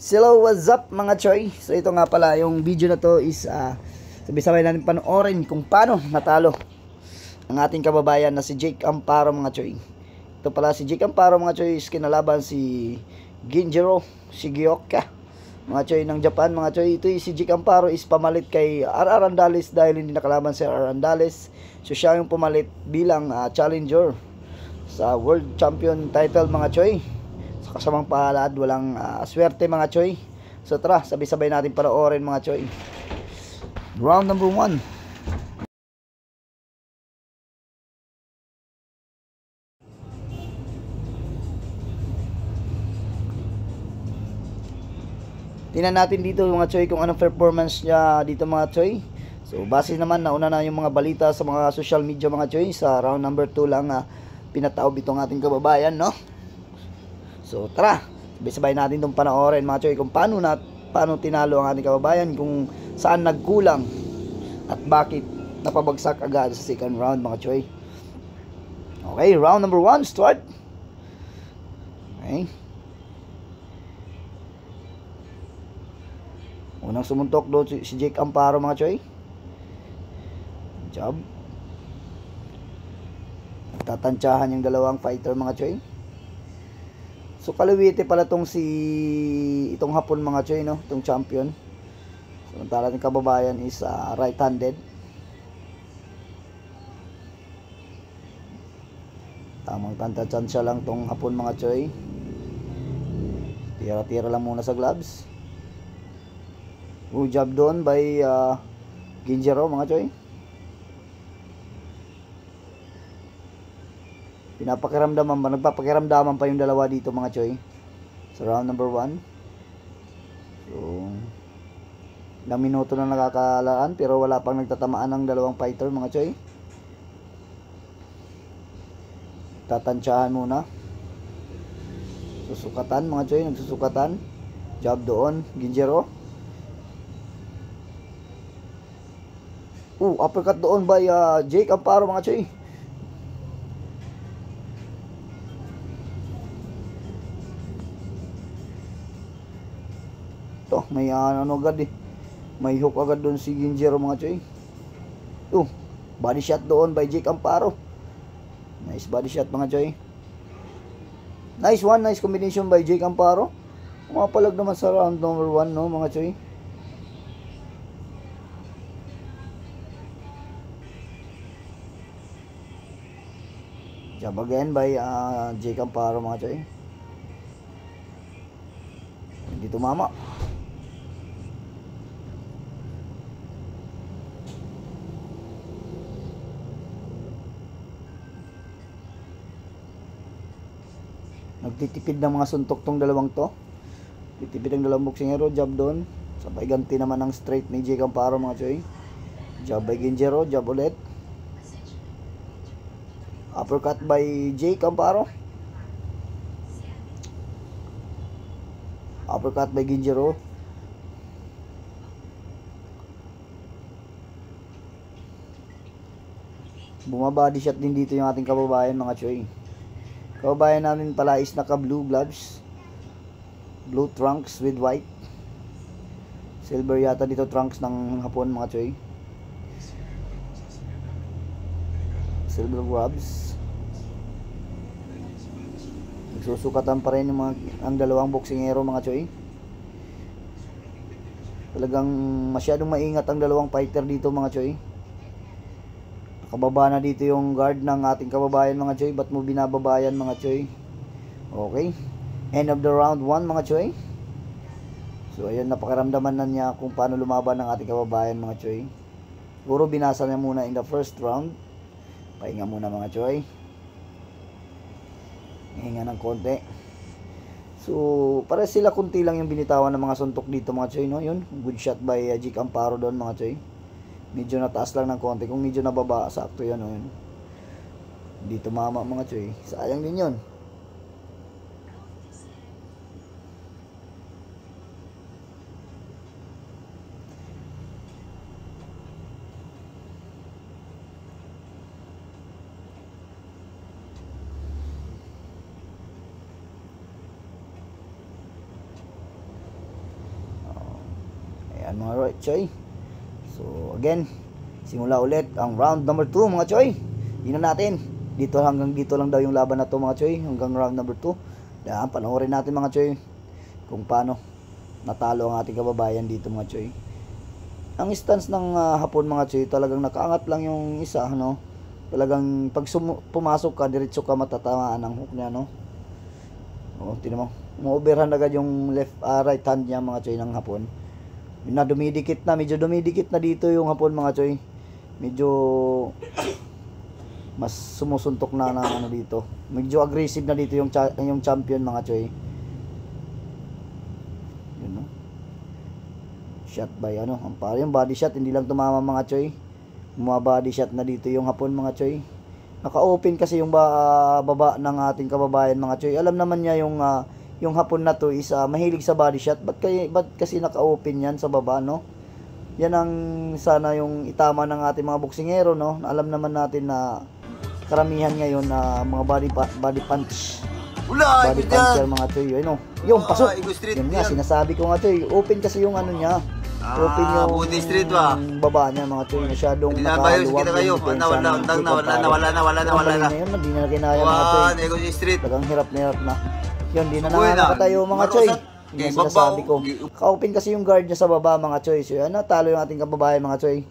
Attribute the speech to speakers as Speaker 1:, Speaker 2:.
Speaker 1: Hello, what's up mga Choy? So ito nga pala, yung video na to is sabay-sabay natin panoorin kung paano natalo ang ating kababayan na si Jake Amparo mga Choy. Ito pala si Jake Amparo mga Choy is kinalaban si Ginjiro Shigeoka mga Choy ng Japan mga Choy. Ito si Jake Amparo is pamalit kay RR Andales dahil hindi nakalaban si RR Andales. So siya yung pumalit bilang challenger sa World Champion title mga Choy. Kasamang palad, walang swerte mga Choy. So tara, sabay-sabay natin panoorin mga Choy. Round number 1. Tingnan natin dito mga Choy kung anong performance niya dito mga Choy. So base naman, nauna na yung mga balita sa mga social media mga Choy. Sa round number 2 lang pinataob itong ating kababayan, no? So tara, sabay-sabay natin itong panoorin mga Choy kung paano tinalo ang ating kababayan, kung saan nagkulang at bakit napabagsak agad sa second round mga Choy. Okay, round number 1 start. Okay, unang sumuntok doon si Jake Amparo mga Choy. Job, tatantsahan yung dalawang fighter mga Choy. So kaliwite pala itong hapon mga Choy, no? Itong champion. Samantala ng kababayan is right-handed. Tamang tantantsansya lang itong hapon mga Choy. Tira-tira lang muna sa gloves. Job doon by Ginjiro mga Choy. Nagpapakiramdaman pa yung dalawa dito mga Choy sa round number 1. So ilang minuto na nakakalaan pero wala pang nagtatamaan ng dalawang fighter mga Choy. Tatantsahan muna, susukatan mga Choy, nagsusukatan. Job doon Ginjiro. Uppercut doon by Jake Amparo mga Choy. May agad may hook agad doon si Ginjiro mga Choy. Body shot doon by Jake Amparo. Nice body shot mga Choy. Nice combination by Jake Amparo. Umapalag naman sa round number 1, no mga Choy. Jab again by Jake Amparo mga Choy. Hindi tumama. Nagtitipid ng mga suntok tong dalawang to. Titipid ang dalawang boksingero. Jab doon. Sabay ganti naman ng straight ni Jake Amparo mga Choy. Jab by Ginjiro. Jab ulit. Uppercut by Jake Amparo. Uppercut by Ginjiro. Bumabody shot din dito yung ating kababayan mga Choy. Kababayan namin pala is naka blue gloves, blue trunks with white. Silver yata dito trunks ng hapon mga Choy. Silver gloves. Nagsusukatan pa rin ang dalawang boksingero mga Choy. Talagang masyadong maingat ang dalawang fighter dito mga Choy. Nakababa na dito yung guard ng ating kababayan mga Choy. Ba't mo binababayan mga Choy? Okay, end of the round 1 mga Choy. So ayun, napakaramdaman na niya kung paano lumaban ng ating kababayan mga Choy. Siguro binasa niya muna in the first round. Pahinga muna mga Choy. Hinga ng konti. So para sila kunti lang yung binitawan ng mga suntok dito mga Choy, no? Yun, good shot by Jake Amparo doon mga Choy. Medyo nataas lang ng konti. Kung medyo nababa, sakto yan, yun. Hindi tumama mga Choy. Sayang din yun. Yan mga choy. So again, simula ulit ang round number 2 mga choy. Tingnan natin. Hanggang dito lang daw yung laban na to mga choy. Hanggang round number 2. Yan, panoorin natin mga choy. Kung paano natalo ang ating kababayan dito mga choy. Ang stance ng hapon mga choy, talagang nakaangat lang yung isa, no? Talagang pag pumasok ka, diretso ka matatamaan ng hook niya, no? O, tingnan mo. Mo-overhand agad yung right hand niya mga choy ng hapon. Medyo dumidikit na dito yung hapon mga choy. Medyo mas sumusuntok na ano dito. Medyo aggressive na dito yung champion mga choy. Yun, no? Shot by ang pare yung body shot, hindi lang tumama mga choy. Body shot na dito yung hapon mga choy. Naka-open kasi yung baba ng ating kababayan mga choy. Alam naman niya yung hapon na to is mahilig sa body shot. Ba't kasi naka-open yan sa baba, no? Yan ang sana yung itama ng ating mga boksingero, no? Alam naman natin na karamihan ngayon na mga body punch. Body puncher mga choy. Yung pasok. Yun nga, sinasabi ko nga choy. Open kasi yung niya. Open yung
Speaker 2: street ba?
Speaker 1: Baba niya mga choy. Masyadong nakaluwag.
Speaker 2: Nawala na.
Speaker 1: Hindi na kinaya mga choy.
Speaker 2: Street.
Speaker 1: Talagang hirap na. Yun, di na nakakatayo mga choy. Yung sinasabi ko. Ka-open kasi yung guard niya sa baba mga choy. So yan, natalo yung ating kababayan mga choy.